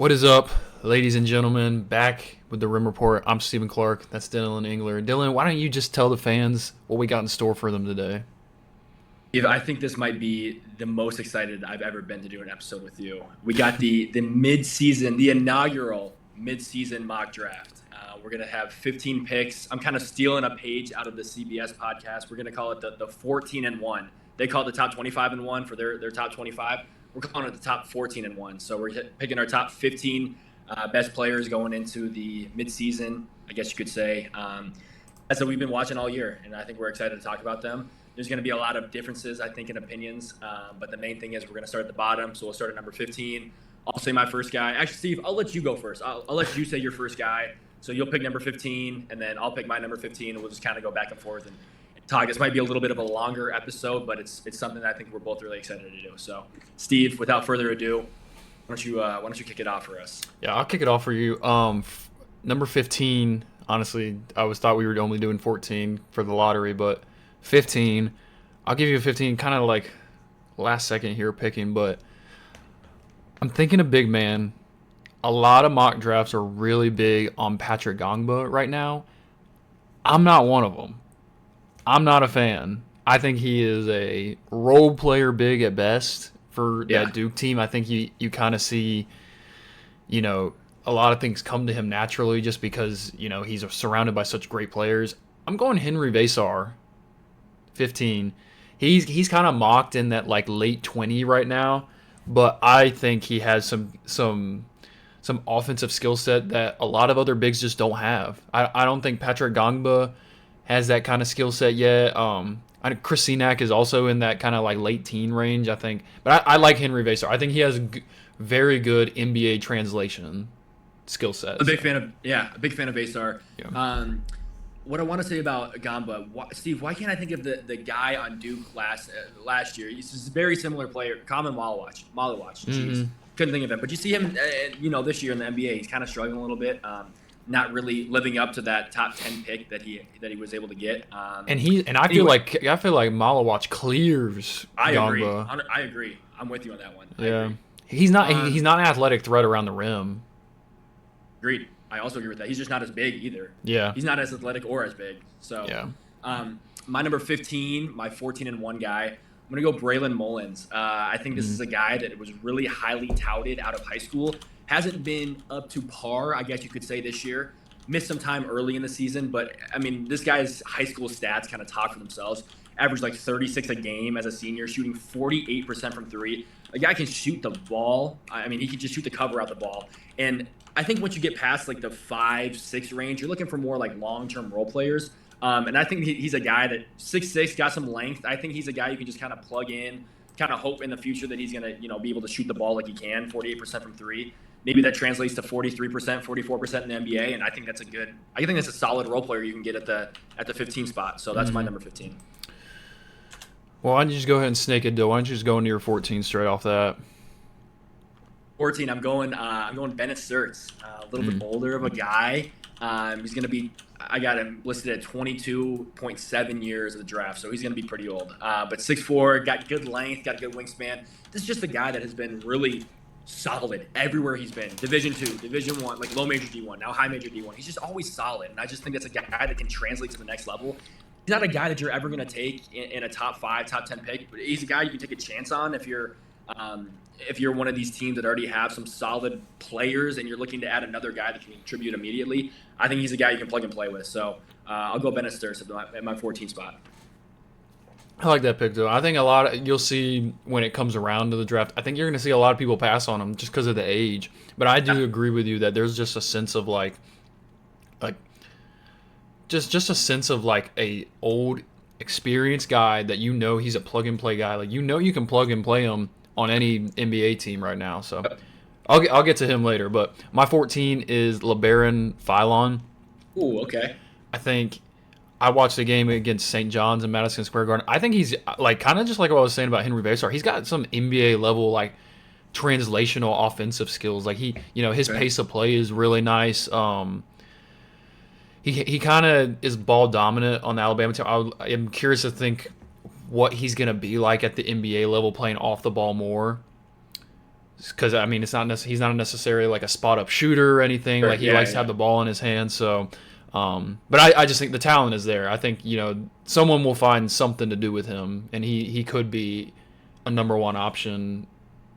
What is up, ladies and gentlemen? Back with the Rim Report. I'm Stephen Clark. That's Dylan Engler. Dylan, why don't you just tell the fans what we got in store for them today? I think this might be the most excited I've ever been to do an episode with you. We got the mid-season, the inaugural mid-season mock draft. We're gonna have 15 picks. I'm kind of stealing a page out of the CBS podcast. We're gonna call it the 14 and one. They call it the top 25 and one for their top 25. We're calling it the top 14 and one. So we're picking our top 15 best players going into the mid-season, I guess you could say. That's what we've been watching all year, and I think we're excited to talk about them. There's going to be a lot of differences, I think, in opinions. But the main thing is we're going to start at the bottom. So we'll start at number 15. I'll say my first guy. Actually, Steve, I'll let you go first. I'll let you say your first guy. So you'll pick number 15, and then I'll pick my number 15, and we'll just kind of go back and forth and talk. This might be a little bit of a longer episode, but it's something that I think we're both really excited to do. So, Steve, without further adu, why don't you kick it off for us? Yeah, I'll kick it off for you. Number 15. Honestly, I was thought we were only doing 14 for the lottery, but 15. I'll give you a 15. Kind of like last second here picking, but I'm thinking a big man. A lot of mock drafts are really big on Patrick Gongba right now. I'm not one of them. I'm not a fan. I think he is a role player big at best for Yeah. that Duke team. I think you kind of see, a lot of things come to him naturally just because, he's surrounded by such great players. I'm going Henry Vasar, 15. He's kind of mocked in that like late 20 right now, but I think he has some offensive skill set that a lot of other bigs just don't have. I don't think Patrick Gongba has that kind of skill set yet. Chris Senac is also in that kind of like late teen range, I think. But I like Henry Vasar. I think he has very good NBA translation skill set. A big fan of Vasar. Yeah. What I want to say about Gamba, Steve, why can't I think of the guy on Duke last year? He's just a very similar player, Common Malawach. Jeez, couldn't think of him. But you see him, this year in the NBA, he's kind of struggling a little bit, not really living up to that top 10 pick that he was able to get. I feel like Malawach clears I agree. Gongba. I agree. I'm with you on that one. Yeah, he's not he's not an athletic threat around the rim. Agreed. I also agree with that. He's just not as big either. Yeah, He's not as athletic or as big. So, yeah. my number 15, my 14 and one guy, I'm gonna go Braylon Mullins. I think this is a guy that was really highly touted out of high school. Hasn't been up to par, I guess you could say, this year. Missed some time early in the season, but I mean, this guy's high school stats kind of talk for themselves. Averaged like 36 a game as a senior, shooting 48% from three. A guy can shoot the ball. I mean, he can just shoot the cover out the ball. And I think once you get past like the 5-6 range, you're looking for more like long-term role players. And I think he's a guy that 6'6", got some length. I think he's a guy you can just kind of plug in, kind of hope in the future that he's going to, be able to shoot the ball like he can, 48% from three. Maybe that translates to 43%, 44% in the NBA, and I think that's a solid role player you can get at the 15 spot. So that's my number 15. Well, why don't you just go ahead and snake it, Dill? Why don't you just go into your 14 straight off that? 14, I'm going Bennett Sturts, a little bit older of a guy. He's going to be, I got him listed at 22.7 years of the draft, so he's going to be pretty old. But 6'4", got good length, got a good wingspan. This is just a guy that has been really solid everywhere he's been. Division II, Division I, like low major D1, now high major D1. He's just always solid, and I just think that's a guy that can translate to the next level. He's not a guy that you're ever going to take in a top 5, top 10 pick, but he's a guy you can take a chance on if you're one of these teams that already have some solid players and you're looking to add another guy that can contribute immediately. I think he's a guy you can plug and play with. So I'll go Bennett Sturts at my 14 spot. I like that pick, though. I think you'll see when it comes around to the draft, I think you're going to see a lot of people pass on him just because of the age. But I do agree with you that there's just a sense of just a sense of like a old, experienced guy that he's a plug-and-play guy. Like, you can plug and play him on any NBA team right now. So I'll get to him later. But my 14 is LeBaron Philon. Ooh, okay. I think I watched the game against St. John's in Madison Square Garden. I think he's like kind of just like what I was saying about Henry Vasar. He's got some NBA level like translational offensive skills. Like his pace of play is really nice. He kind of is ball dominant on the Alabama team. I'm curious to think what he's gonna be like at the NBA level playing off the ball more. because I mean, he's not necessarily like a spot up shooter or anything. Sure. Like he Yeah, likes to yeah. have the ball in his hands. So, but I just think the talent is there. I think someone will find something to do with him, and he could be a number one option.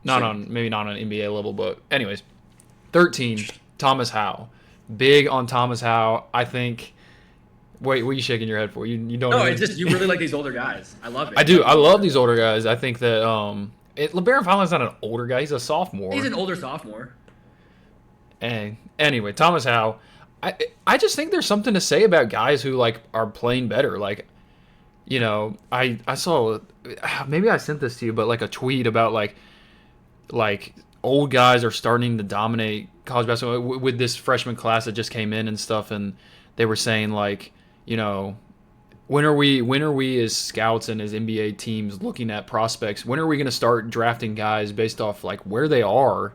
So Maybe not on an NBA level, but anyways, 13, Thomas Howe. Big on Thomas Howe. I think. Wait, what are you shaking your head for? You don't no, even. it's just you really like these older guys. I love it. I You do. like I these older love these guys. older guys. I think that LeBaron Fallon's not an older guy. He's a He's sophomore. an older sophomore. And anyway, Thomas Howe. I just think there's something to say about guys who like are playing better. Like I saw, maybe I sent this to you, but like a tweet about like old guys are starting to dominate college basketball with this freshman class that just came in and stuff, and they were saying like, you know, when are we as scouts and as NBA teams looking at prospects? When are we going to start drafting guys based off like where they are,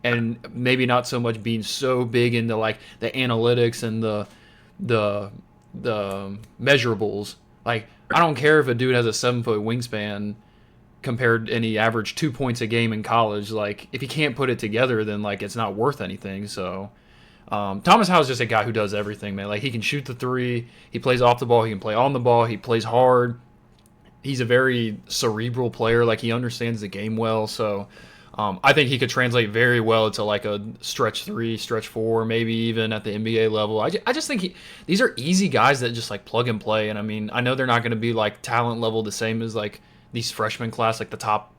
and maybe not so much being so big into like the analytics and the the measurables. Like I don't care if a dude has a 7 foot wingspan compared and he averaged 2 points a game in college. Like if he can't put it together, then like it's not worth anything. So Thomas Howe is just a guy who does everything, man. Like he can shoot the three, he plays off the ball, he can play on the ball, he plays hard. He's a very cerebral player. Like he understands the game well. So I think he could translate very well to like a stretch three, stretch four, maybe even at the NBA level. I just think these are easy guys that just like plug and play. And I mean, I know they're not going to be like talent level the same as like these freshman class, like the top,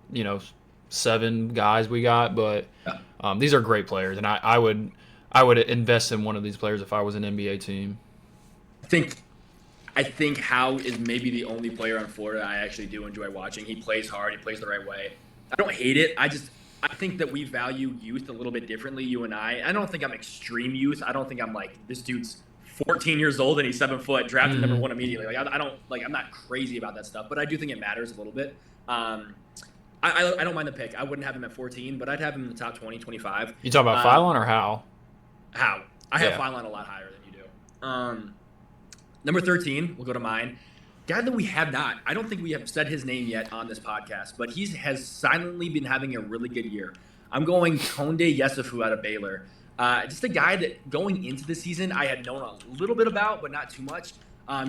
7 guys we got. But Yeah. these are great players, and I would invest in one of these players if I was an NBA team. I think I think Howe is maybe the only player on Florida I actually do enjoy watching. He plays hard. He plays the right way. I don't hate it. I think that we value youth a little bit differently, you and I. I don't think I'm extreme youth. I don't think I'm like this dude's 14 years old and he's 7 foot, drafted number one immediately. Like I don't like I'm not crazy about that stuff, but I do think it matters a little bit. I don't mind the pick. I wouldn't have him at 14, but I'd have him in the top 20, 25. You talking about Phylon or Howe? How? I have Yeah. Phylon a lot higher than you do. Number 13, we'll go to mine. Guy that we have not, I don't think we have said his name yet on this podcast, but he has silently been having a really good year. I'm going Konde Yesufu out of Baylor. Just a guy that going into the season I had known a little bit about, but not too much.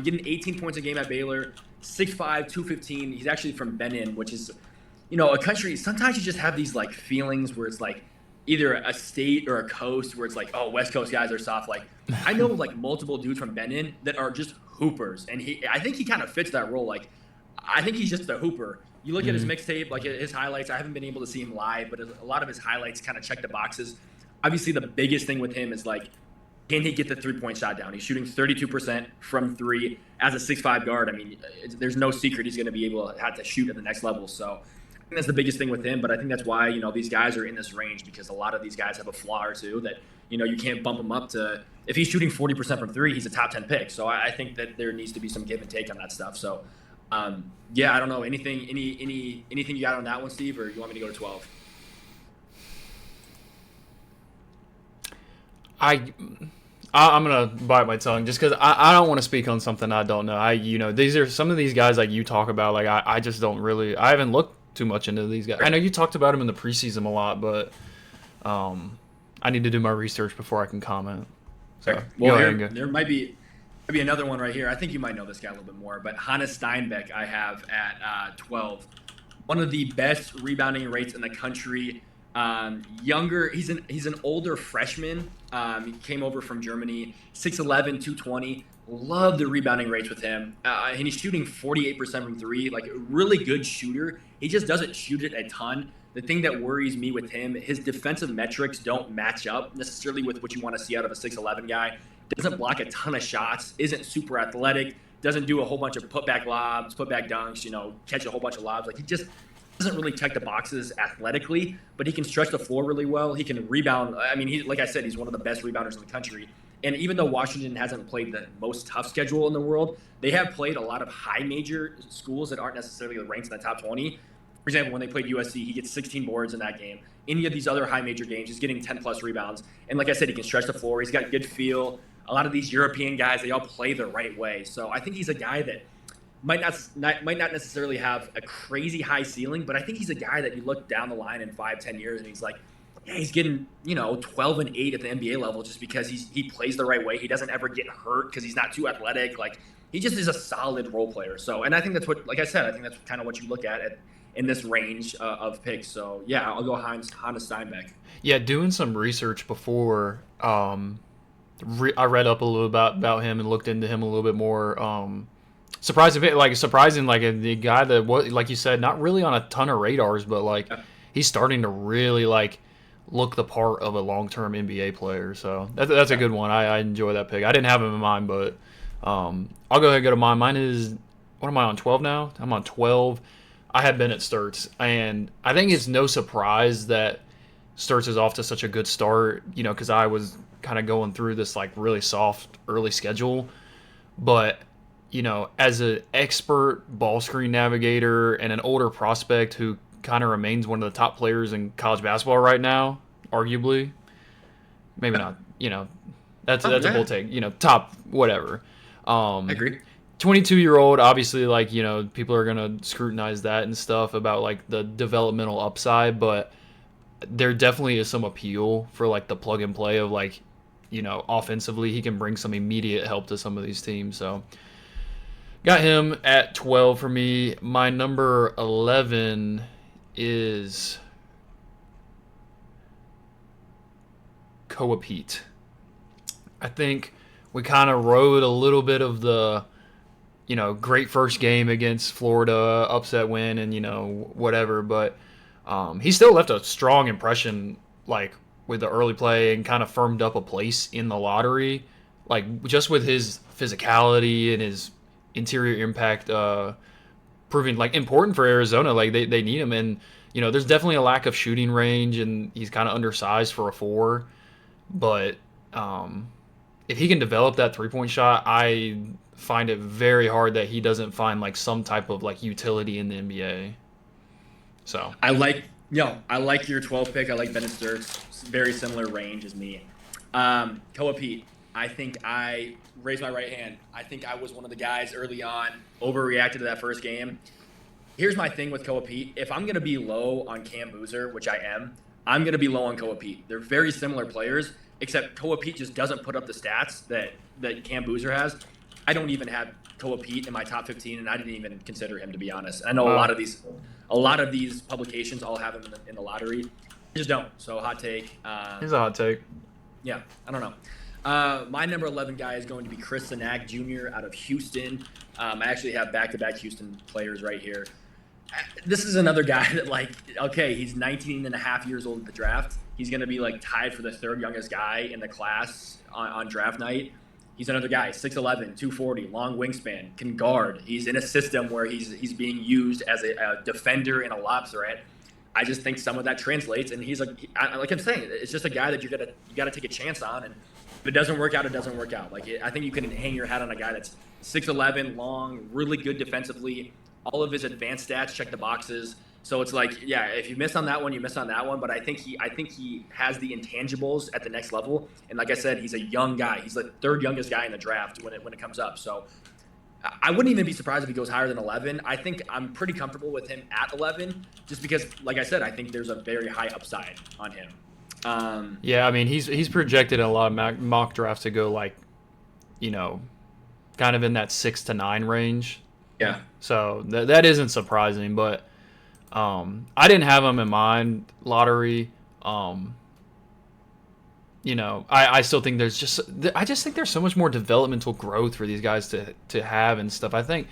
Getting 18 points a game at Baylor, 6'5", 215. He's actually from Benin, which is, a country. Sometimes you just have these like feelings where it's like either a state or a coast where it's like, oh, West Coast guys are soft. Like I know like multiple dudes from Benin that are just hoopers, and I think he kind of fits that role. Like I think he's just a hooper. You look at his mixtape, like his highlights. I haven't been able to see him live, but a lot of his highlights kind of check the boxes. Obviously, the biggest thing with him is like, can he get the 3-point shot down? He's shooting 32% from three as a 6'5" guard. I mean, there's no secret he's going to be able to have to shoot at the next level. So I think that's the biggest thing with him. But I think that's why these guys are in this range, because a lot of these guys have a flaw or two that you can't bump him up to. If he's shooting 40% from three, he's a top 10 pick. So I think that there needs to be some give and take on that stuff. So yeah, I don't know anything you got on that one, Steve, or you want me to go to 12? I'm gonna bite my tongue just because I don't want to speak on something I don't know. These are some of these guys like you talk about. Like I just don't really. I haven't looked too much into these guys. I know you talked about them in the preseason a lot, but I need to do my research before I can comment. So Well, go ahead and go. there might be another one right here. I think you might know this guy a little bit more, but Hannes Steinbeck I have at 12. One of the best rebounding rates in the country. Younger, he's an older freshman. He came over from Germany, 6'11", 220. Love the rebounding rates with him. And he's shooting 48% from three, like a really good shooter. He just doesn't shoot it a ton. The thing that worries me with him, his defensive metrics don't match up necessarily with what you want to see out of a 6'11" guy. Doesn't block a ton of shots, isn't super athletic, doesn't do a whole bunch of putback lobs, putback dunks, catch a whole bunch of lobs. Like he just doesn't really check the boxes athletically, but he can stretch the floor really well. He can rebound. I mean, like I said, he's one of the best rebounders in the country. And even though Washington hasn't played the most tough schedule in the world, they have played a lot of high major schools that aren't necessarily ranked in the top 20. For example, when they played USC, he gets 16 boards in that game. Any of these other high major games, he's getting 10-plus rebounds. And like I said, he can stretch the floor. He's got good feel. A lot of these European guys, they all play the right way. So I think he's a guy that might not necessarily have a crazy high ceiling, but I think he's a guy that you look down the line in 5, 10 years, and he's like, yeah, he's getting 12 and 8 at the NBA level just because he plays the right way. He doesn't ever get hurt because he's not too athletic. Like he just is a solid role player. So, and I think that's what, like I said, I think that's kind of what you look at in this range of picks. So yeah, I'll go Honda Steinbeck. Yeah, doing some research before, I read up a little about him and looked into him a little bit more. Surprising, like the guy that, what, like you said, not really on a ton of radars, but like Yeah. he's starting to really like look the part of a long term NBA player. So that's a Yeah. good one. I enjoy that pick. I didn't have him in mind, but I'll go ahead and go to mine. Mine is, what am I on, 12 now? I'm on 12. I had Bennett Sturts, and I think it's no surprise that Sturts is off to such a good start, because I was kind of going through this like really soft early schedule. But, as an expert ball screen navigator and an older prospect who kind of remains one of the top players in college basketball right now, arguably, maybe Yeah. not, that's a Yeah. bold take, top whatever. I Um, agree. 22-year-old, obviously, like, people are going to scrutinize that and stuff about like the developmental upside, but there definitely is some appeal for like the plug and play of like, offensively he can bring some immediate help to some of these teams. So got him at 12 for me. My number 11 is Koa Pete. I think we kind of rode a little bit of the, great first game against Florida, upset win, and whatever. But he still left a strong impression, like with the early play, and kind of firmed up a place in the lottery, like just with his physicality and his interior impact, proving like important for Arizona. Like they need him, and there's definitely a lack of shooting range, and he's kind of undersized for a four, but if he can develop that 3 point shot, I find it very hard that he doesn't find like some type of like utility in the NBA. So I like your 12 pick. I like Bennett Sturts. Very similar range as me. Koa Pete, I think I raised my right hand. I think I was one of the guys early on, overreacted to that first game. Here's my thing with Koa Pete. If I'm going to be low on Cam Boozer, which I am, I'm going to be low on Koa Pete. They're very similar players, except Koa Pete just doesn't put up the stats that Cam Boozer has. I don't even have Koa Pete in my top 15, and I didn't even consider him, to be honest. I know wow, a lot of these publications all have him in the lottery. I just don't. So hot take. here's a hot take. Yeah, I don't know. My number 11 guy is going to be Chris Sinak Jr. out of Houston. I actually have back-to-back Houston players right here. This is another guy that, like, okay, he's 19 and a half years old at the draft. He's going to be, like, tied for the third youngest guy in the class on draft night. He's another guy, 6'11", 240, long wingspan, can guard. He's in a system where he's being used as a defender and a lob threat. I just think some of that translates, and he's like I'm saying, it's just a guy that you got to take a chance on, and if it doesn't work out, it doesn't work out. Like I think you can hang your hat on a guy that's 6'11", long, really good defensively. All of his advanced stats check the boxes. So it's like, yeah, if you miss on that one, you miss on that one. But I think he has the intangibles at the next level. And like I said, he's a young guy. He's the third youngest guy in the draft when it comes up. So I wouldn't even be surprised if he goes higher than 11. I think I'm pretty comfortable with him at 11, just because, like I said, I think there's a very high upside on him. Yeah, I mean he's projected in a lot of mock drafts to go like, kind of in that 6 to 9 range. Yeah. So that isn't surprising, but I didn't have him in mind lottery. I still think I just think there's so much more developmental growth for these guys to have and stuff. I think,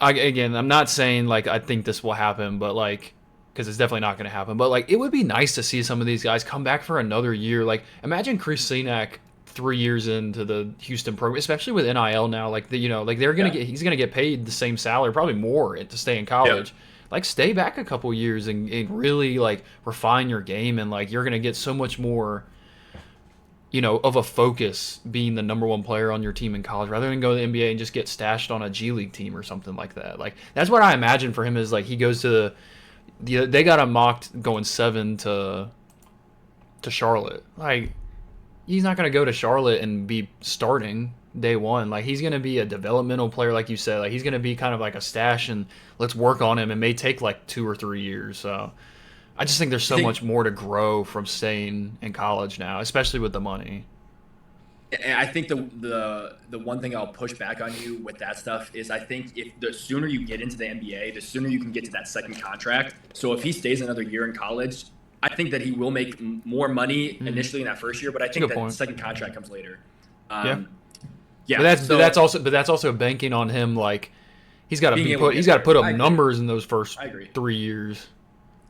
again, I'm not saying like I think this will happen, but like, because it's definitely not going to happen. But like, it would be nice to see some of these guys come back for another year. Like, imagine Chris Sinak 3 years into the Houston program, especially with NIL now. Like, like he's gonna get paid the same salary, probably more, to stay in college. Yeah. Like, stay back a couple years and really like refine your game, and like you're gonna get so much more, of a focus being the number one player on your team in college rather than go to the NBA and just get stashed on a G League team or something like that. Like, that's what I imagine for him is like he goes to they got him mocked going 7 to Charlotte. Like, he's not going to go to Charlotte and be starting day one. Like he's going to be a developmental player, like you said. Like he's going to be kind of like a stash, and let's work on him. It may take like 2 or 3 years. So I just think there's I so think much more to grow from staying in college now, especially with the money. And I think the one thing I'll push back on you with that stuff is I think if the sooner you get into the NBA, the sooner you can get to that second contract. So if he stays another year in college, I think that he will make more money initially in that first year, but I That's a think good that point. second contract comes later. Yeah, Yeah. but So that's also banking on him. Like he's got to being be able to put. He's get got to there, put up I agree. numbers in those first I agree. 3 years.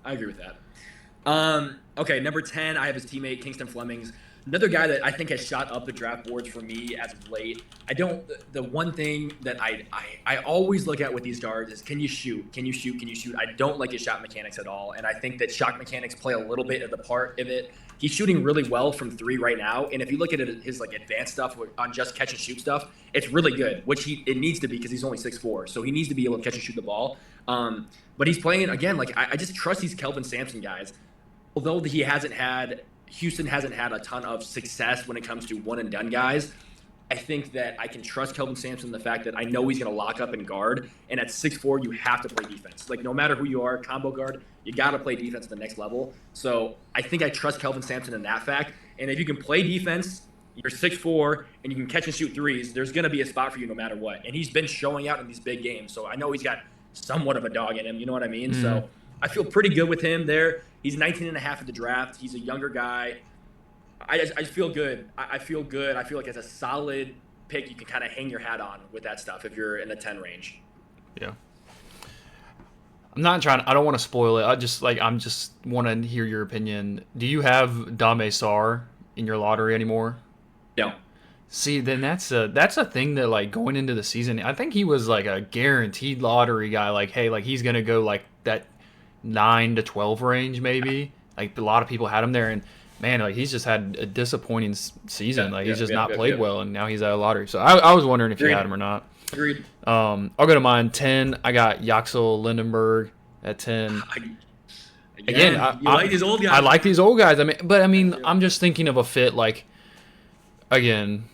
I agree with that. Okay, number 10, I have his teammate, Kingston Flemings. Another guy that I think has shot up the draft boards for me as of late. I don't, the one thing that I always look at with these guards is can you shoot? Can you shoot? Can you shoot? I don't like his shot mechanics at all. And I think that shot mechanics play a little bit of the part of it. He's shooting really well from three right now. And if you look at it, his like advanced stuff on just catch and shoot stuff, it's really good, which it needs to be because he's only 6'4". So he needs to be able to catch and shoot the ball. But he's playing, again, like I just trust these Kelvin Sampson guys. Although Houston hasn't had a ton of success when it comes to one and done guys, I think that I can trust Kelvin Sampson in the fact that I know he's going to lock up and guard. And at 6'4", you have to play defense. Like no matter who you are, combo guard, you got to play defense at the next level. So I think I trust Kelvin Sampson in that fact. And if you can play defense, you're 6'4", and you can catch and shoot threes, there's going to be a spot for you no matter what. And he's been showing out in these big games. So I know he's got somewhat of a dog in him. You know what I mean? So I feel pretty good with him there. He's 19 and a half at the draft. He's a younger guy. I just feel good. I feel good. I feel like it's a solid pick you can kind of hang your hat on with that stuff if you're in the 10 range. Yeah. I'm not trying. I don't want to spoil it. I'm just want to hear your opinion. Do you have Dame Sar in your lottery anymore? No. See, then that's a thing that like going into the season, I think he was like a guaranteed lottery guy. Like, hey, like he's gonna go like that 9 to 12 range maybe. Like a lot of people had him there, and man, like he's just had a disappointing season. Like he's just not played well, and now he's out of lottery. So I was wondering if you had him or not. Agreed. I'll go to mine. 10. I got Yaxel Lindenberg at 10. Again, you like these old guys. I like these old guys. I'm just thinking of a fit. Like again,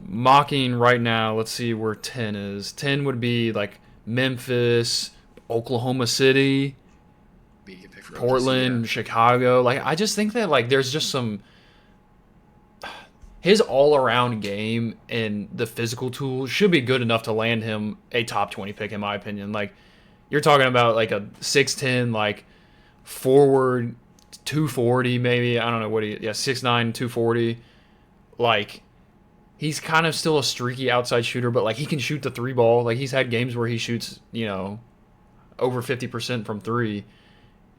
mocking right now. Let's see where 10 is. 10 would be like Memphis, Oklahoma City, Portland, Chicago. Like I just think that like there's just some his all-around game and the physical tools should be good enough to land him a top 20 pick in my opinion. Like you're talking about like a 6'10", like forward 240 maybe. I don't know what 6'9", 240. Like he's kind of still a streaky outside shooter, but like he can shoot the three ball. Like he's had games where he shoots, over 50% from three.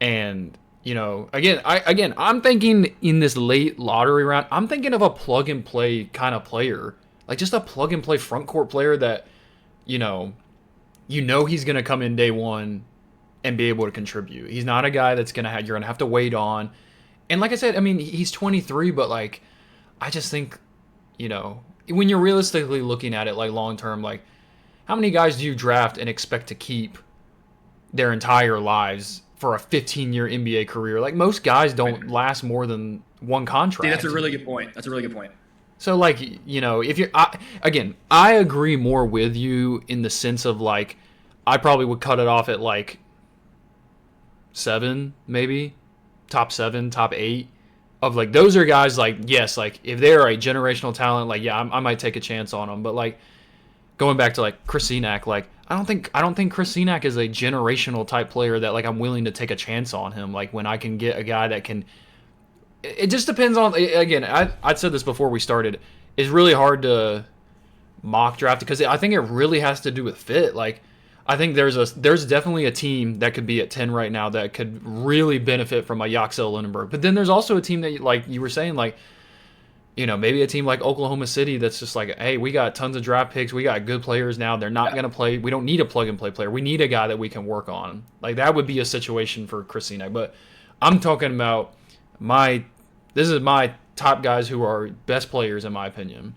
And I'm thinking in this late lottery round, I'm thinking of a plug and play kind of player, like just a plug and play front court player that, he's gonna come in day one and be able to contribute. He's not a guy that's you're gonna have to wait on. And like I said, I mean he's 23, but like I just think, when you're realistically looking at it like long term, like how many guys do you draft and expect to keep their entire lives for a 15-year NBA career? Like most guys don't last more than one contract. See, that's a really good point. So like, if you're I agree more with you in the sense of like I probably would cut it off at like 7, maybe top 7, top 8 of like those are guys like yes, like if they're a generational talent, like yeah, I might take a chance on them. But like going back to like Chris Senac, like I don't think Chris Senac is a generational type player that like I'm willing to take a chance on him. Like when I can get a guy that can, it just depends on. Again, I'd said this before we started. It's really hard to mock draft because I think it really has to do with fit. Like I think there's definitely a team that could be at 10 right now that could really benefit from a Yaxel Lindenberg. But then there's also a team that like you were saying like. Maybe a team like Oklahoma City that's just like, hey, we got tons of draft picks. We got good players now. They're not going to play. We don't need a plug-and-play player. We need a guy that we can work on. Like, that would be a situation for Chris Senac. But I'm talking about this is my top guys who are best players, in my opinion.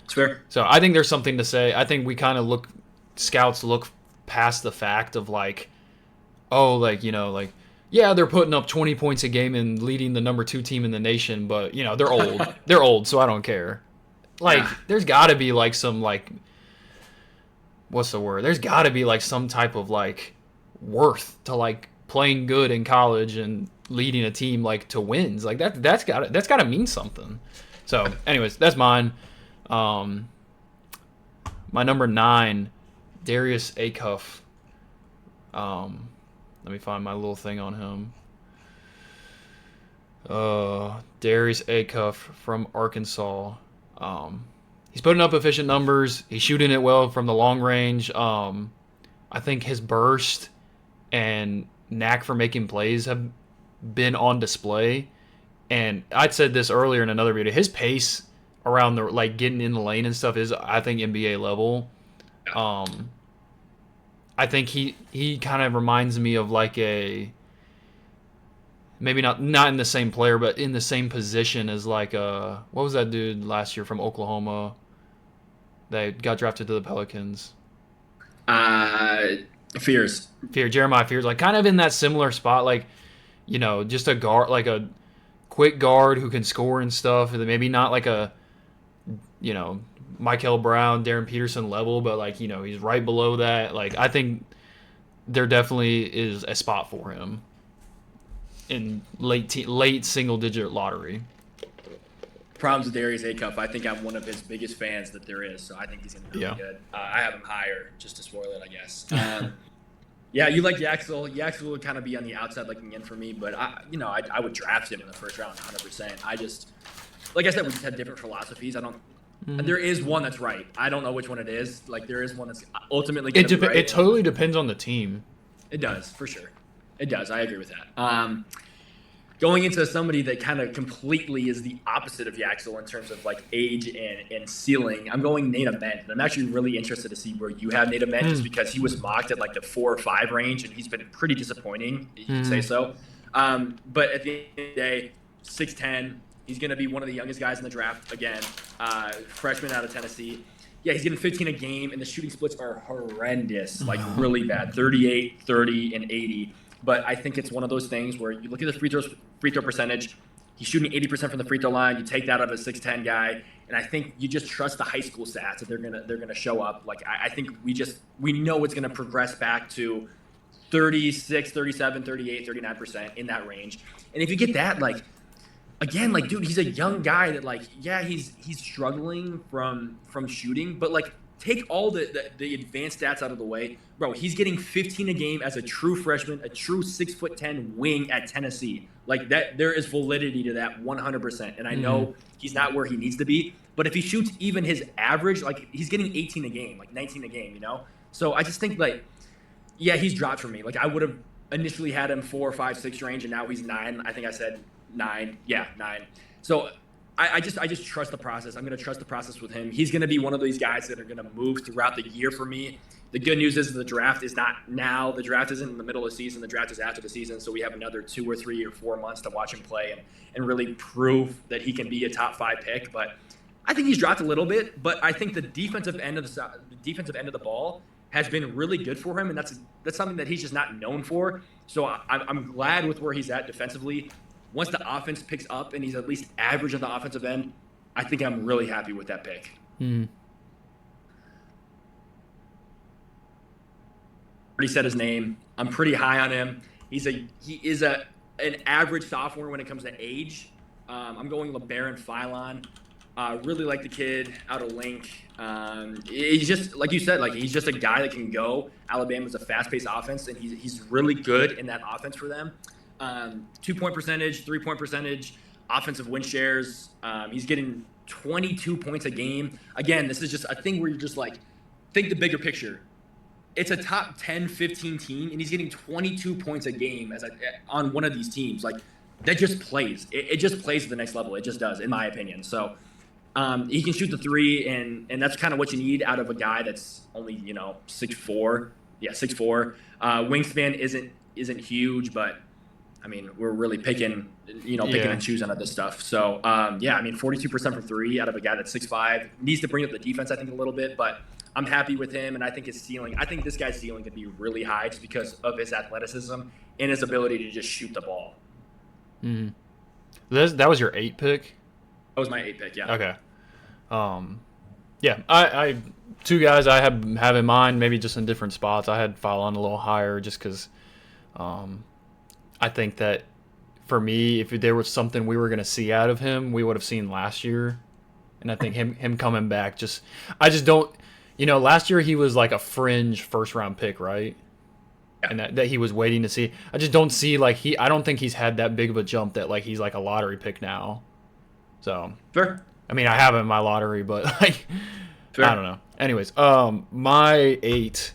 It's fair. So I think there's something to say. I think we kind of scouts look past the fact of, like, oh, like, like, yeah, they're putting up 20 points a game and leading the number 2 team in the nation, but they're old. They're old, so I don't care. Like, Yeah. there's got to be like some like what's the word? There's got to be like some type of like worth to like playing good in college and leading a team like to wins. Like that's got to mean something. So, anyways, that's mine. Um, my number 9, Darius Acuff. Let me find my little thing on him. Darius Acuff from Arkansas. He's putting up efficient numbers. He's shooting it well from the long range. I think his burst and knack for making plays have been on display. And I'd said this earlier in another video. His pace around the like getting in the lane and stuff is, I think, NBA level. I think he kind of reminds me of like a maybe not in the same player, but in the same position as like what was that dude last year from Oklahoma that got drafted to the Pelicans? Uh, Fears. Jeremiah Fears, like kind of in that similar spot, like just a guard, like a quick guard who can score and stuff, and maybe not like a Michael Brown, Darren Peterson level, but like he's right below that. Like I think there definitely is a spot for him in late single digit lottery. Problems with Darius Acuff. I think I'm one of his biggest fans that there is, so I think he's going to be really good. I have him higher, just to spoil it, I guess. Yeah, you like Yaxel. Yaxel would kind of be on the outside looking in for me, but I would draft him in the first round 100%. I just, like I said, we just had different philosophies. I don't. There is one that's right. I don't know which one it is. Like there is one that's ultimately going to be right. It totally depends on the team. It does, for sure. It does. I agree with that. Going into somebody that kind of completely is the opposite of Yaxel in terms of like age and ceiling, I'm going Nate Ament. And I'm actually really interested to see where you have Nate Ament, just because he was mocked at like the 4 or 5 range, and he's been pretty disappointing. You can say so. But at the end of the day, 6'10". He's going to be one of the youngest guys in the draft again. Freshman out of Tennessee. Yeah, he's getting 15 a game, and the shooting splits are horrendous, like really bad, 38, 30, and 80. But I think it's one of those things where you look at the free throw percentage. He's shooting 80% from the free throw line. You take that out of a 6'10" guy, and I think you just trust the high school stats that they're gonna show up. Like I think we know it's gonna progress back to 36, 37, 38, 39% in that range. And if you get that, like again, like dude, he's a young guy that like he's struggling from shooting, but like take all the advanced stats out of the way, bro. He's getting 15 a game as a true freshman, a true 6'10" wing at Tennessee. Like that, there is validity to that 100%. And I know he's not where he needs to be, but if he shoots even his average, like he's getting 18 a game, like 19 a game, So I just think like, yeah, he's dropped for me. Like I would have initially had him 4, 5, 6 range, and now he's 9. I think I said 9. Yeah, 9. So I just trust the process. I'm going to trust the process with him. He's going to be one of these guys that are going to move throughout the year for me. The good news is the draft is not now. The draft isn't in the middle of the season. The draft is after the season. So we have another 2 or 3 or 4 months to watch him play and really prove that he can be a top 5 pick. But I think he's dropped a little bit. But I think the defensive end of the ball has been really good for him, and that's something that he's just not known for. So I'm glad with where he's at defensively. Once the offense picks up and he's at least average on the offensive end, I think I'm really happy with that pick. Already said his name. I'm pretty high on him. He is an average sophomore when it comes to age. I'm going LeBaron Philon. Really like the kid out of Link. He's just like you said, like he's just a guy that can go. Alabama's a fast-paced offense, and he's really good in that offense for them. 2-point percentage, 3-point percentage, offensive win shares. He's getting 22 points a game. Again, this is just a thing where you're just like, think the bigger picture. It's a top 10, 15 team, and he's getting 22 points a game on one of these teams. Like, that just plays. It just plays at the next level. It just does, in my opinion. So he can shoot the 3, and that's kind of what you need out of a guy that's only 6'4". Yeah, 6'4". Wingspan isn't huge, but I mean, we're really picking and choosing on this stuff. So, 42% from 3 out of a guy that's 6'5". Needs to bring up the defense, I think, a little bit. But I'm happy with him, and I think his ceiling. I think this guy's ceiling could be really high just because of his athleticism and his ability to just shoot the ball. Mm-hmm. That was your 8 pick? That was my 8 pick, yeah. Okay. Yeah, I two guys I have in mind, maybe just in different spots. I had Fallon a little higher just because I think that for me, if there was something we were going to see out of him, we would have seen last year. And I think him coming back I just don't, last year he was like a fringe first round pick, right? Yeah. And that he was waiting to see. I just don't see I don't think he's had that big of a jump that like he's like a lottery pick now. So, Fair. I mean, I have him in my lottery, but like, Fair. I don't know. Anyways, my 8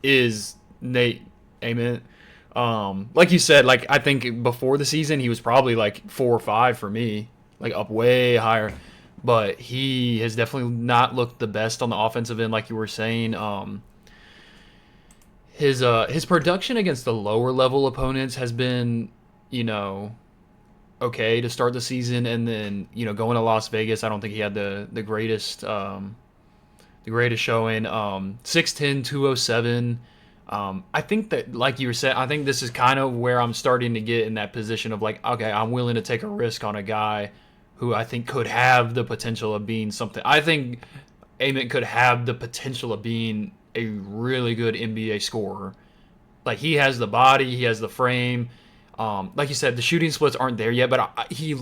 is Nate Ament. Like you said, like I think before the season he was probably like 4 or 5 for me, like up way higher. But he has definitely not looked the best on the offensive end, like you were saying. His production against the lower level opponents has been, okay to start the season, and then going to Las Vegas, I don't think he had the greatest showing. 6'10", 207. I think that, like you were saying, I think this is kind of where I'm starting to get in that position of like, okay, I'm willing to take a risk on a guy who I think could have the potential of being something. I think Ament could have the potential of being a really good NBA scorer. Like, he has the body, he has the frame. Like you said, the shooting splits aren't there yet, but he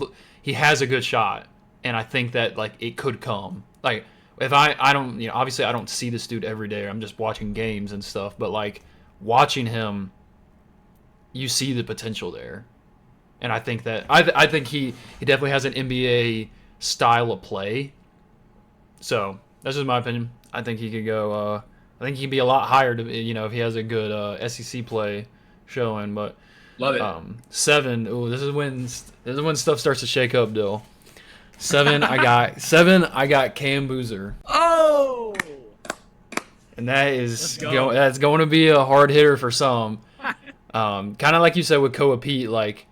has a good shot, and I think that like it could come. Like, if I don't, obviously I don't see this dude every day. I'm just watching games and stuff, but like watching him, you see the potential there, and I think that I think he definitely has an NBA style of play. So that's just my opinion. I think he could go. I think he could be a lot higher to if he has a good SEC play showing, but. Love it. 7. Ooh, this is when stuff starts to shake up, Dill. 7. I got Cam Boozer. Oh. And that's going to be a hard hitter for some. Kind of like you said with Koa Pete, like,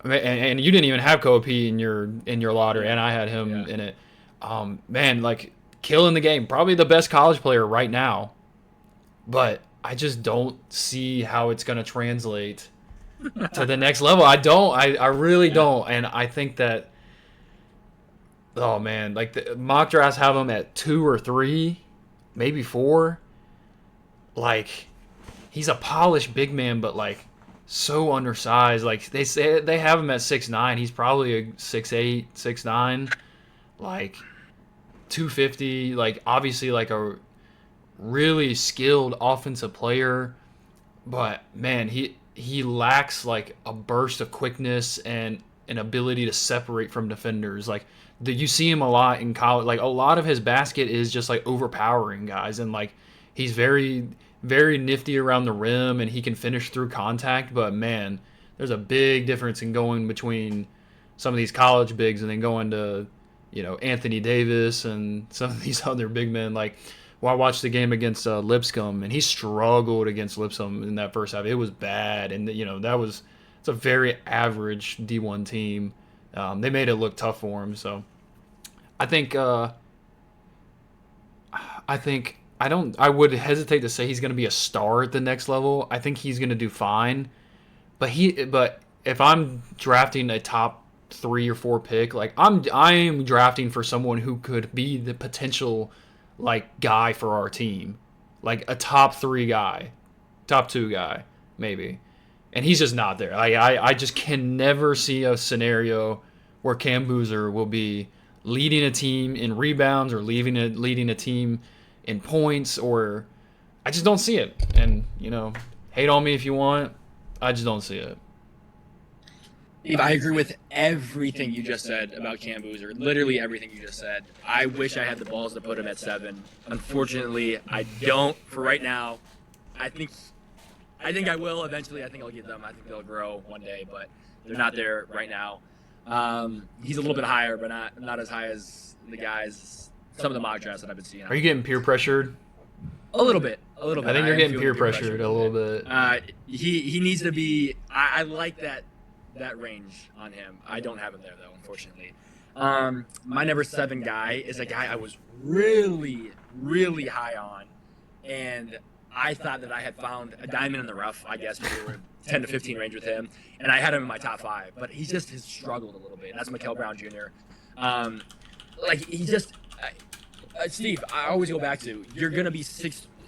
and you didn't even have Koa Pete in your lottery, and I had him in it. Man, like killing the game, probably the best college player right now. But I just don't see how it's going to translate to the next level. I really don't. And I think that, oh man, like the mock drafts have him at 2 or 3, maybe 4. Like, he's a polished big man, but like so undersized. Like, they say they have him at 6'9". He's probably a 6'8", 6'9", like 250. Like, obviously like a really skilled offensive player, but man, he lacks like a burst of quickness and an ability to separate from defenders. Like, you see him a lot in college. Like, a lot of his basket is just like overpowering guys, and like he's very, very nifty around the rim, and he can finish through contact. But man, there's a big difference in going between some of these college bigs and then going to Anthony Davis and some of these other big men. Like, well, I watched the game against Lipscomb, and he struggled against Lipscomb in that first half. It was bad, and it's a very average D1 team. They made it look tough for him. So I think I would hesitate to say he's going to be a star at the next level. I think he's going to do fine, but if I'm drafting a top 3 or 4 pick, like I am drafting for someone who could be the potential like guy for our team, like a top 3 guy, top 2 guy maybe, and he's just not there. I just can never see a scenario where Cam Boozer will be leading a team in rebounds or leading a team in points, or I just don't see it. And hate on me if you want, I just don't see it. I agree with everything you just said about Cam Boozer. Literally everything you just said. I wish I had the balls to put him at 7. Unfortunately, I don't for right now. I think I will eventually. I think I'll get them. I think they'll grow one day, but they're not there right now. He's a little bit higher, but not as high as the guys. Some of the mock drafts that I've been seeing. Are you getting peer pressured? A little bit. I think you're getting peer pressured a little bit. He needs to be. I like that range on him. I don't have him there though, unfortunately. My number 7 guy is a guy I was really, really high on, and I thought that I had found a diamond in the rough. I guess we were 10 to 15 range with him, and I had him in my top 5. But he just has struggled a little bit. That's Mikael Brown Jr. Um, like he just, Steve. I always go back to you're gonna be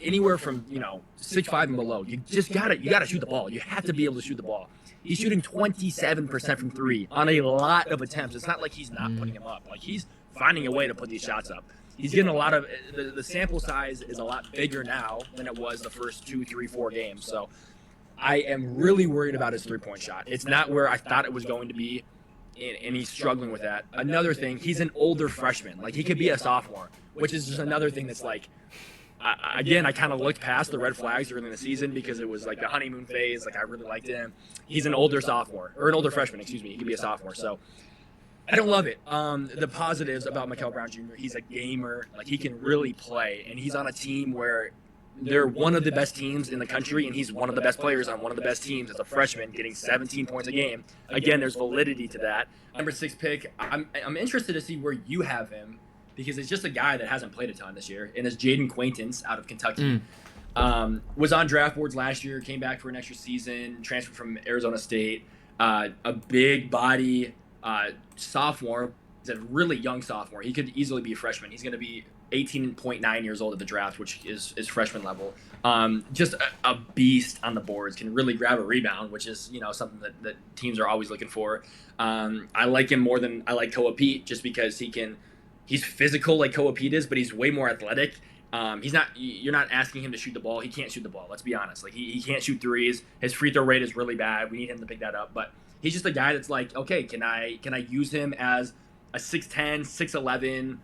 anywhere from 6'5" and below. You gotta shoot the ball. You have to be able to shoot the ball. He's shooting 27% from 3 on a lot of attempts. It's not like he's not putting them up. Like he's finding a way to put these shots up. He's getting a lot of the sample size is a lot bigger now than it was the first 2, 3, 4 games. So I am really worried about his 3-point shot. It's not where I thought it was going to be, and he's struggling with that. Another thing, he's an older freshman. Like he could be a sophomore, which is just another thing that's like. Again, I kind of looked past the red flags during the season because it was like the honeymoon phase. Like I really liked him. He's an older sophomore or an older freshman. Excuse me. He could be a sophomore. So I don't love it. The positives about Mikael Brown Jr. He's a gamer. Like he can really play, and he's on a team where they're one of the best teams in the country, and he's one of the best players on one of the best teams as a freshman, getting 17 points a game. Again, there's validity to that. Number 6 pick. I'm interested to see where you have him, because it's just a guy that hasn't played a ton this year, and it's Jaden Quaintance out of Kentucky. Was on draft boards last year, came back for an extra season, transferred from Arizona State. A big body sophomore. He's a really young sophomore. He could easily be a freshman. He's going to be 18.9 years old at the draft, which is freshman level. Just a beast on the boards, can really grab a rebound, which is something that teams are always looking for. I like him more than I like Koa Pete, just because he's physical like Koa Pete is, but he's way more athletic. You're not asking him to shoot the ball. He can't shoot the ball. Let's be honest. Like he can't shoot threes. His free throw rate is really bad. We need him to pick that up. But he's just a guy that's like, okay, can I use him as a 6'10", 6'11",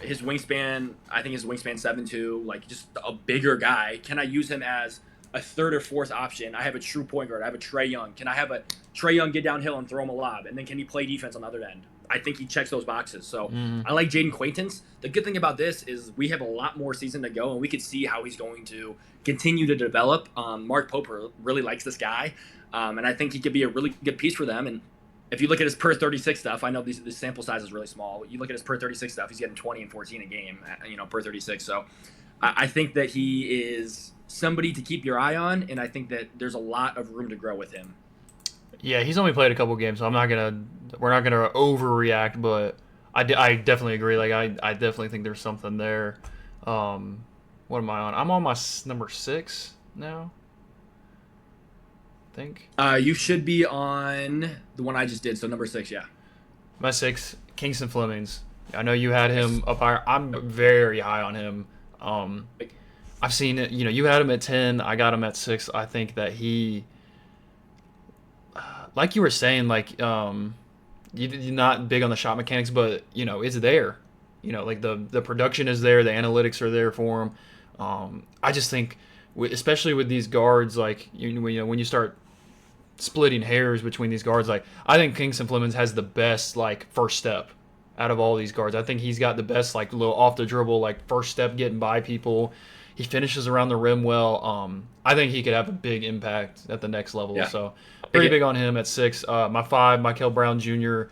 his wingspan, I think his wingspan 7'2", like just a bigger guy. Can I use him as a third or fourth option? I have a true point guard. I have a Trae Young. Can I have a Trae Young get downhill and throw him a lob? And then can he play defense on the other end? I think he checks those boxes. So I like Jaden Quaintance. The good thing about this is we have a lot more season to go, and we could see how he's going to continue to develop. Mark Poper really likes this guy, and I think he could be a really good piece for them. And if you look at his per 36 stuff, I know this sample size is really small. You look at his per 36 stuff, he's getting 20 and 14 a game, per 36. So I think that he is somebody to keep your eye on, and I think that there's a lot of room to grow with him. Yeah, he's only played a couple games, so we're not gonna overreact, but I definitely agree. Like I definitely think there's something there. What am I on? I'm on my number 6 now, I think. You should be on the one I just did, so number 6, yeah. My 6, Kingston Flemings. I know you had him up higher. I'm very high on him. I've seen it. You had him at 10. I got him at 6. I think that he, like you were saying, like you're not big on the shot mechanics, but it's there. Like the production is there, the analytics are there for him. I just think, especially with these guards, like when you start splitting hairs between these guards, like I think Kingston Flemings has the best like first step out of all these guards. I think he's got the best like little off the dribble like first step, getting by people. He finishes around the rim well. I think he could have a big impact at the next level. Yeah. So pretty big on him at 6. My 5, Mikael Brown Jr.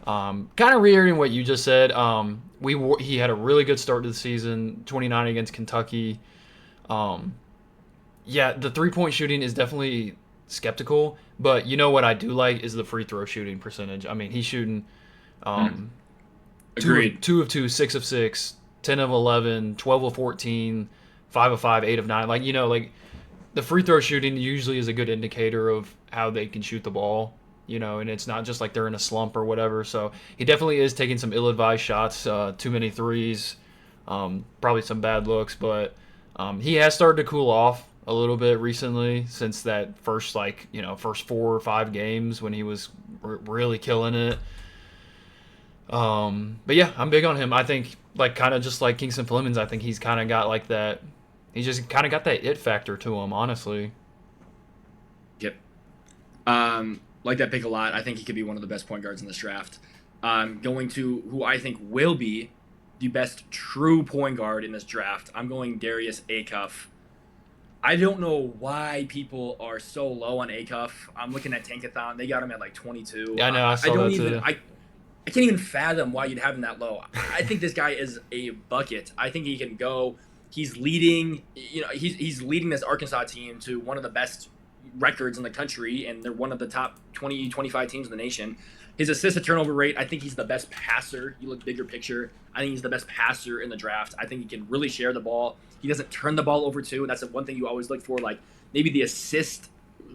Kind of reiterating what you just said. He had a really good start to the season, 29 against Kentucky. Yeah, the 3-point shooting is definitely skeptical, but what I do like is the free throw shooting percentage. I mean, he's shooting Agreed. 2 of 2, 6 of 6, 10 of 11, 12 of 14, 5 of 5, 8 of 9. Like, like the free throw shooting usually is a good indicator of how they can shoot the ball, and it's not just like they're in a slump or whatever. So he definitely is taking some ill-advised shots, too many threes, probably some bad looks, but he has started to cool off a little bit recently since that first 4 or 5 games when he was really killing it. But yeah, I'm big on him. I think like kind of just like Kingston Flemings, I think he's kind of got like that. He's just kind of got that it factor to him, honestly. Yep. Like that pick a lot. I think he could be one of the best point guards in this draft. Going to who I think will be the best true point guard in this draft. I'm going Darius Acuff. I don't know why people are so low on Acuff. I'm looking at Tankathon. They got him at like 22. Yeah, I know. I saw that too. I can't even fathom why you'd have him that low. I think this guy is a bucket. I think he can go. He's leading. He's leading this Arkansas team to one of the best records in the country, and they're one of the top 20, 25 teams in the nation. His assist to turnover rate, I think he's the best passer. You look bigger picture. I think he's the best passer in the draft. I think he can really share the ball. He doesn't turn the ball over too. That's one thing you always look for. Like maybe the assist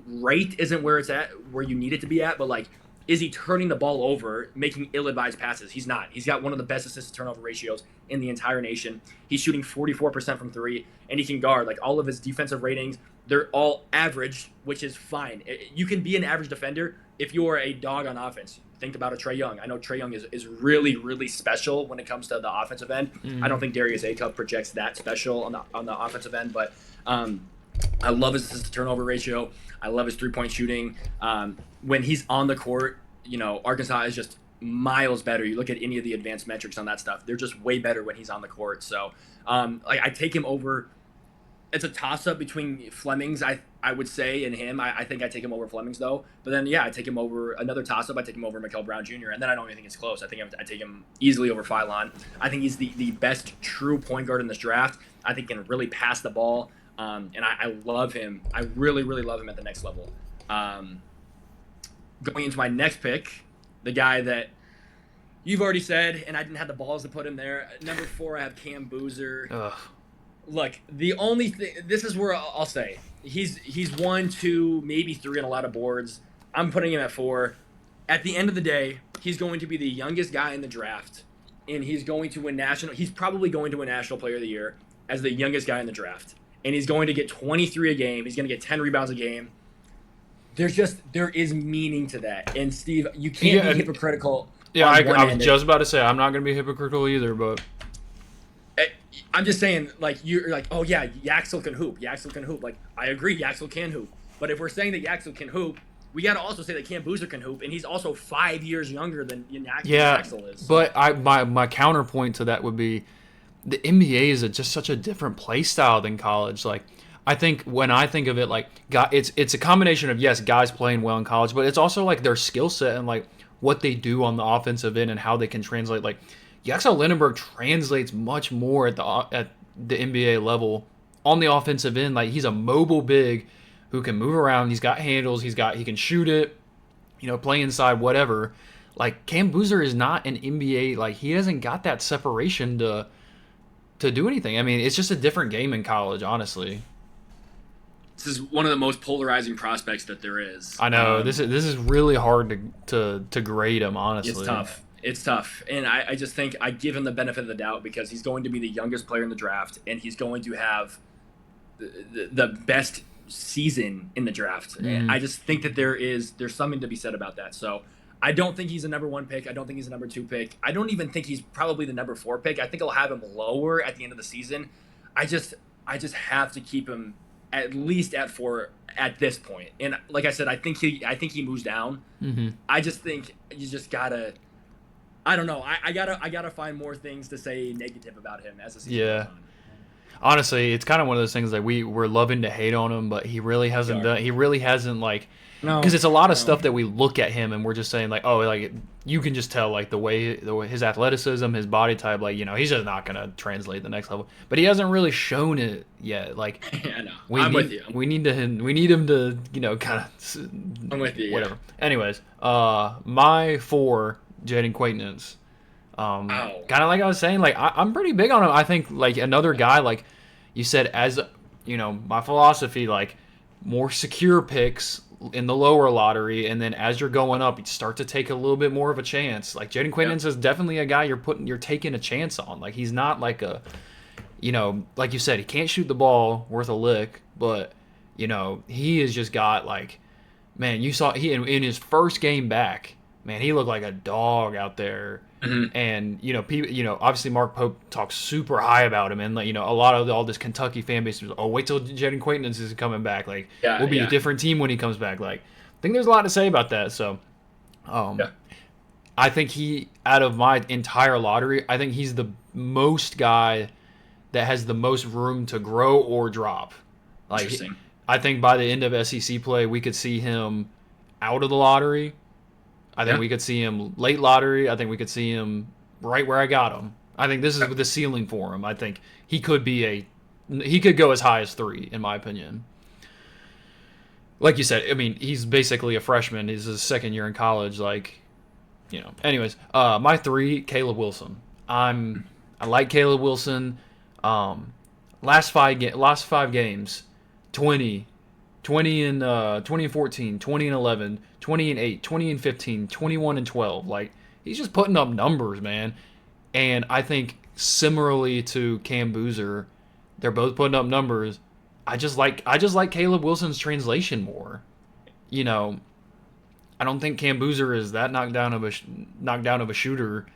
rate isn't where it's at, where you need it to be at, but like, is he turning the ball over, making ill-advised passes? He's not. He's got one of the best assist to turnover ratios in the entire nation. He's shooting 44% from three, and he can guard. Like all of his defensive ratings, they're all average, which is fine. You can be an average defender if you are a dog on offense. Think about a Trae Young. I know Trae Young is really, really special when it comes to the offensive end. I don't think Darius Acuff projects that special on the offensive end, but I love his assist to turnover ratio. I love his three-point shooting. When he's on the court, Arkansas is just miles better. You look at any of the advanced metrics on that stuff; they're just way better when he's on the court. So, I take him over. It's a toss-up between Flemings, I would say, and him. I think I take him over Flemings though. But then, yeah, I take him over another toss-up. I take him over Mikel Brown Jr. And then I don't even think it's close. I think I take him easily over Philon. I think he's the best true point guard in this draft. I think he can really pass the ball. And I love him. I really, really love him at the next level. Going into my next pick, the guy that you've already said, and I didn't have the balls to put him there. Number 4, I have Cam Boozer. Ugh. Look, the only thing, this is where I'll say, he's 1, 2, maybe 3 on a lot of boards. I'm putting him at 4. At the end of the day, he's going to be the youngest guy in the draft, and he's probably going to win National Player of the Year as the youngest guy in the draft. And he's going to get 23 a game. He's going to get 10 rebounds a game. There is meaning to that. And Steve, you can't be hypocritical. Yeah, I was just about to say, I'm not going to be hypocritical either, but I'm just saying, like, you're like, oh yeah, Yaxel can hoop. Yaxel can hoop. Like, I agree, Yaxel can hoop. But if we're saying that Yaxel can hoop, we got to also say that Cam Boozer can hoop, and he's also 5 years younger than Yaxel is. But my counterpoint to that would be, the NBA is just such a different play style than college. Like, I think when I think of it, like, it's a combination of, yes, guys playing well in college, but it's also like their skill set and like what they do on the offensive end and how they can translate. Like, Yaxel Lindenberg translates much more at the NBA level on the offensive end. Like, he's a mobile big who can move around. He's got handles. He can shoot it. Play inside, whatever. Like, Cam Boozer is not an NBA. Like, he hasn't got that separation to do anything. I mean, it's just a different game in college, honestly. This is one of the most polarizing prospects that there is. I know. This is really hard to grade him, honestly. It's tough. And I just think I give him the benefit of the doubt because he's going to be the youngest player in the draft, and he's going to have the best season in the draft. And I just think that there's something to be said about that. So I don't think he's a number 1 pick. I don't think he's a number 2 pick. I don't even think he's probably the number 4 pick. I think I'll have him lower at the end of the season. I just have to keep him at least at 4 at this point. And like I said, I think he moves down. Mm-hmm. I just think you just gotta. I don't know. I gotta find more things to say negative about him as a season goes on. Honestly, it's kind of one of those things that we're loving to hate on him, but he really hasn't done. He really hasn't, like, because it's a lot of stuff that we look at him and we're just saying, like, oh, like, you can just tell, like, the way his athleticism, his body type, like, he's just not gonna translate the next level. But he hasn't really shown it yet. Like, I know. I'm with you. We need him to kind of. I'm with you. Whatever. Yeah. Anyways, my 4, Jaden Quaintance. Kind of like I was saying, like, I'm pretty big on him. I think, like, another guy, like you said, as my philosophy, like, more secure picks in the lower lottery, and then as you're going up, you start to take a little bit more of a chance. Like, Jaden Quaintance is definitely a guy you're taking a chance on. Like, he's not like a, like you said, he can't shoot the ball worth a lick, but he has just got, like, man, you saw he in his first game back, man, he looked like a dog out there. Mm-hmm. And people, obviously Mark Pope talks super high about him, and like, a lot of all this Kentucky fan base was, oh, wait till Jaden Quaintance is coming back. Like, we'll be a different team when he comes back. Like, I think there's a lot to say about that. So, I think he, out of my entire lottery, I think he's the most guy that has the most room to grow or drop. Like, interesting. I think by the end of SEC play, we could see him out of the lottery. I think Yeah. we could see him late lottery. I think we could see him right where I got him. I think this is Yeah. the ceiling for him. I think he could go as high as 3 in my opinion. Like you said, I mean, he's basically a freshman. He's his second year in college. Like, Anyways, my 3, Caleb Wilson. I like Caleb Wilson. Um, last 5 games, 20, 20 and 20 and 14, 20 and 11, 20 and 8, 20 and 15, 21 and 12. Like he's just putting up numbers, man. And I think similarly to Cam Boozer, they're both putting up numbers. I just like Caleb Wilson's translation more. You know, I don't think Cam Boozer is that knockdown of a shooter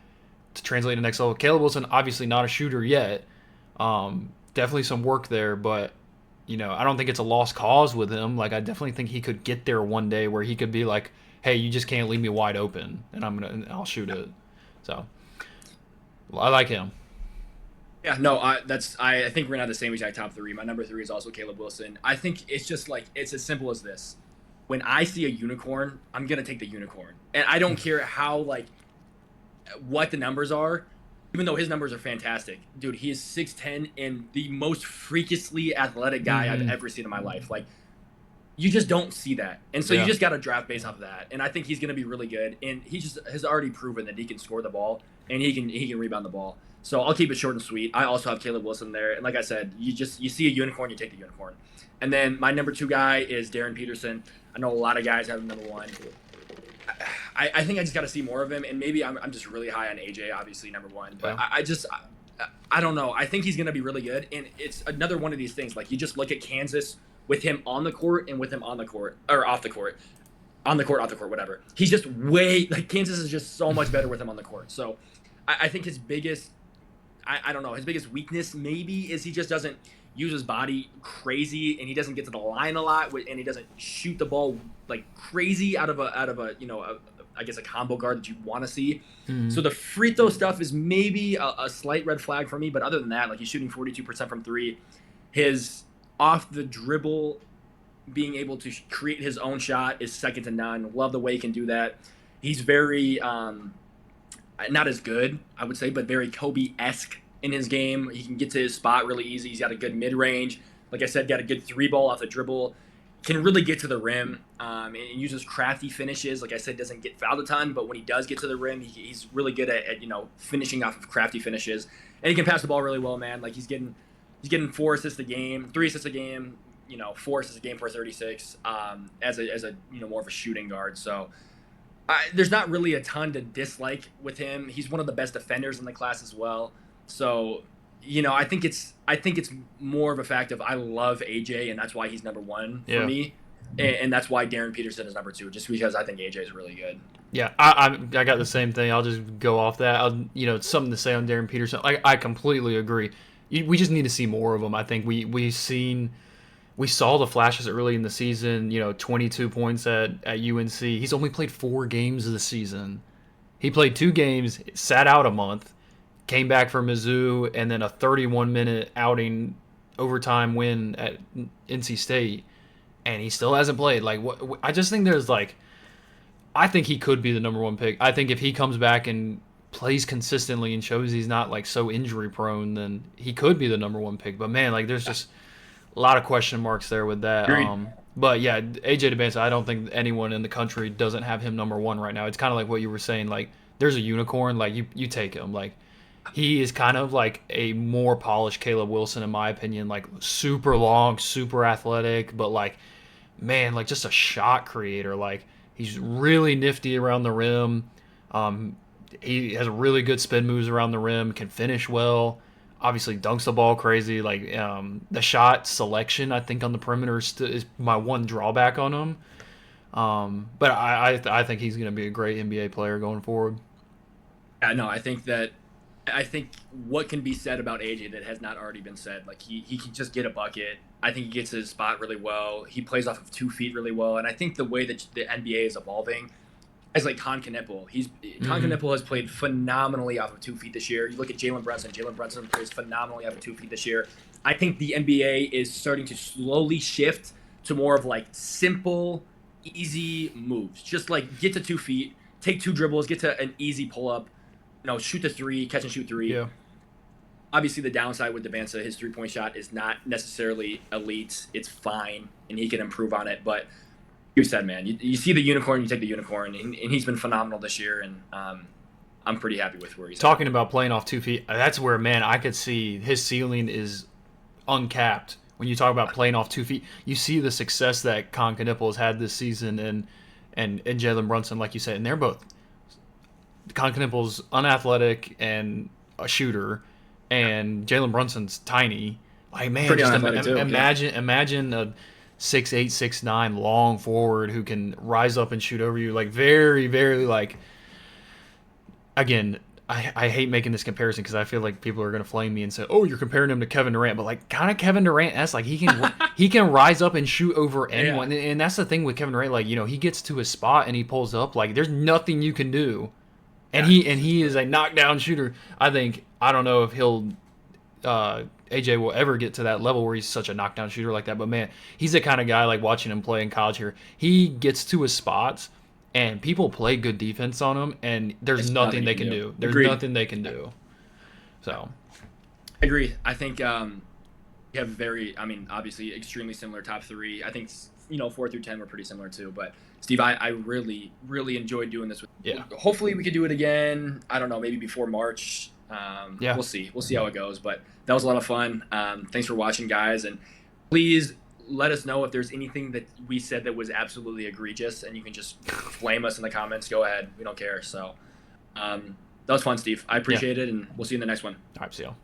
to translate to next level. Caleb Wilson obviously not a shooter yet. Definitely some work there, but I don't think it's a lost cause with him. Like I definitely think he could get there one day where he could be like, "Hey, you just can't leave me wide open, and I'll shoot it." So I like him. Yeah, no, I think we're gonna have the same exact top 3. My number 3 is also Caleb Wilson. I think it's just like it's as simple as this. When I see a unicorn, I'm gonna take the unicorn, and I don't care how like what the numbers are. Even though his numbers are fantastic, dude, he is 6'10" and the most freakishly athletic guy I've ever seen in my life. Like, you just don't see that, and so you Yeah. just got to draft based off of that. And I think he's gonna be really good, and he just has already proven that he can score the ball and he can rebound the ball. So I'll keep it short and sweet. I also have Caleb Wilson there, and like I said, you see a unicorn, you take the unicorn. And then my number 2 guy is Darren Peterson. I know a lot of guys have him number 1. I think I just got to see more of him, and maybe I'm just really high on AJ, obviously number 1. But Yeah. I don't know. I think he's gonna be really good, and it's another one of these things. Like you just look at Kansas with him on the court and with him on the court or off the court, on the court, off the court, whatever. He's just way like Kansas is just so much better with him on the court. So I think his biggest, I don't know, his biggest weakness maybe is he just doesn't use his body crazy, and he doesn't get to the line a lot, and he doesn't shoot the ball like crazy out of a I guess a combo guard that you want to see. So the free throw stuff is maybe a slight red flag for me, but other than that, like he's shooting 42% from 3. His off the dribble, being able to create his own shot is second to none. Love the way he can do that. He's very not as good, I would say, but very Kobe-esque in his game. He can get to his spot really easy. He's got a good mid-range. Like I said, got a good 3-ball off the dribble. Can really get to the rim and uses crafty finishes. Like I said, doesn't get fouled a ton, but when he does get to the rim, he's really good at finishing off of crafty finishes. And he can pass the ball really well, man. Like he's getting 4 assists a game, 3 assists a game, 4 assists a game for 36 as a more of a shooting guard. So there's not really a ton to dislike with him. He's one of the best defenders in the class as well. So I think it's more of a fact of I love AJ, and that's why he's number 1 for me, and that's why Darren Peterson is number 2, just because I think AJ is really good. Yeah, I got the same thing. I'll just go off that. It's something to say on Darren Peterson. I completely agree. We just need to see more of him. I think we saw the flashes early in the season. 22 points at UNC. He's only played 4 games of the season. He played 2 games, sat out a month, came back for Mizzou, and then a 31-minute outing overtime win at NC State, and he still hasn't played. Like, I just think I think he could be the number 1 pick. I think if he comes back and plays consistently and shows he's not like so injury prone, then he could be the number 1 pick. But man, like there's just a lot of question marks there with that. But yeah, AJ DeBanza, I don't think anyone in the country doesn't have him number 1 right now. It's kind of like what you were saying. Like there's a unicorn, like you take him. Like he is kind of like a more polished Caleb Wilson, in my opinion. Like super long, super athletic, but like, man, like just a shot creator. Like he's really nifty around the rim. He has really good spin moves around the rim, can finish well. Obviously dunks the ball crazy. Like the shot selection, I think on the perimeter is my one drawback on him. But I think he's going to be a great NBA player going forward. Yeah, no, I think what can be said about AJ that has not already been said, like he can just get a bucket. I think he gets his spot really well. He plays off of 2 feet really well, and I think the way that the NBA is evolving is like Con Knipple. Con Knipple has played phenomenally off of 2 feet this year. You look at Jalen Brunson. Jalen Brunson plays phenomenally off of 2 feet this year. I think the NBA is starting to slowly shift to more of like simple, easy moves. Just like get to 2 feet, take 2 dribbles, get to an easy pull up, shoot the three, catch and shoot three. Yeah. Obviously, the downside with Debanza, his 3-point shot is not necessarily elite. It's fine, and he can improve on it. But you said, man, you see the unicorn, you take the unicorn, and he's been phenomenal this year, and I'm pretty happy with where he's Talking about playing off 2 feet, that's where, man, I could see his ceiling is uncapped. When you talk about playing off 2 feet, you see the success that Con Knipple has had this season, and Jalen Brunson, like you said, and they're both. Con Knipple's unathletic and a shooter, and Jalen Brunson's tiny. Like, man, Pretty just unathletic too, imagine a 6'8", 6'9" long forward who can rise up and shoot over you. Like, very, very, like, again, I hate making this comparison because I feel like people are going to flame me and say, "Oh, you're comparing him to Kevin Durant," but like kind of Kevin Durant, that's like he can rise up and shoot over anyone, and that's the thing with Kevin Durant. Like, he gets to his spot and he pulls up. Like, there's nothing you can do, and he is a knockdown shooter. I don't know if AJ will ever get to that level where he's such a knockdown shooter like that. But man, he's the kind of guy, like watching him play in college here. He gets to his spots, and people play good defense on him, and there's nothing they can do. There's nothing they can do. So, I agree. I think we have obviously extremely similar top three. I think 4 through 10 were pretty similar too. But Steve, I really, really enjoyed doing this with you. Yeah. Hopefully we could do it again. I don't know, maybe before March. We'll see. We'll see how it goes. But that was a lot of fun. Thanks for watching, guys, and please let us know if there's anything that we said that was absolutely egregious, and you can just flame us in the comments. Go ahead. We don't care. So that was fun, Steve. I appreciate it, and we'll see you in the next one. All right, see y'all.